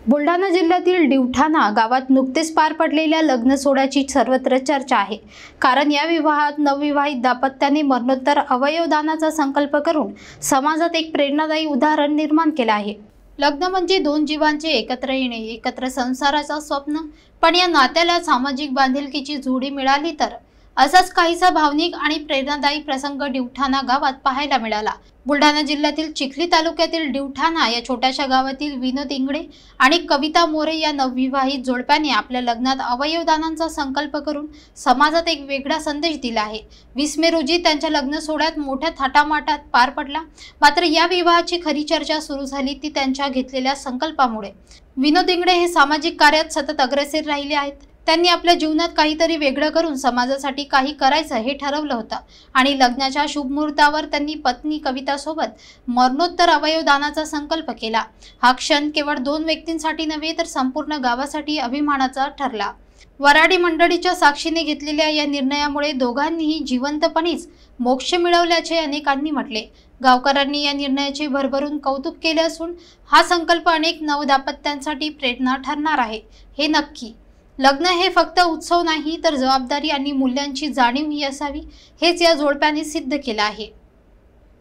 बुलढाणा जिल्ह्यातील दिवठाणा गावात नुकतेच पार पडलेल्या लग्न सोहळ्याची सर्वत्र चर्चा आहे। कारण या विवाहात नवविवाहित दाम्पत्याने मरणोत्तर अवयव दानाचा संकल्प करून समाजात एक प्रेरणादायी उदाहरण निर्माण केले आहे। लग्न म्हणजे दोन जीवांचे एकत्र येणे, एकत्र संसाराचा स्वप्न। पण या नात्याला सामाजिक बांधिलकीची जोडी मिळाली तर असाच काहीसा भावनिक आणि प्रेरणादायी प्रसंग दिवठाणा गावात पाहायला मिळाला। बुलढाणा जिल्ह्यातील चिखली तालुक्यातील दिवठाणा या छोट्याशा गावातील विनोद इंगळे आणि कविता मोरे या नवविवाहित जोडप्याने आपल्या लग्नात अवयवदानाचा संकल्प करून समाजात एक वेगळा संदेश दिला आहे। 20 मे रोजी त्यांच्या लग्न सोहळ्यात मोठ्या थाटामाटात पार पडला। मात्र या विवाहाची खरी चर्चा सुरू झाली ती त्यांच्या घेतलेल्या संकल्पामुळे। विनोद इंगळे हे सामाजिक कार्यात सतत अग्रेसर राहिले आहेत। त्यांनी आपल्या जीवनात काहीतरी वेगळं करून समाजासाठी काही करायचं हे ठरवलं होतं आणि लग्नाच्या शुभ मुहूर्तावर त्यांनी पत्नी कविता सोबत मरणोत्तर अवयव दानाचा संकल्प केला। हा क्षण केवळ 2 व्यक्तींसाठी नव्हे तर संपूर्ण गावासाठी अभिमानाचा ठरला। वराडी मंडळीच्या साक्षीने घेतलेल्या या निर्णयामुळे दोघांनीही जिवंतपणीच मोक्ष मिळवल्याचे अनेकांनी म्हटले। गावकऱ्यांनी या निर्णयाचे भरभरून कौतुक केले असून हा संकल्प अनेक नवदाम्पत्यांसाठी प्रेरणा ठरणार आहे हे नक्की। लग्न हे फक्त उत्सव नाही तर जबाबदारी आणि मूल्यांची जाणीव ही असावी हेच या जोडप्याने सिद्ध केलं आहे।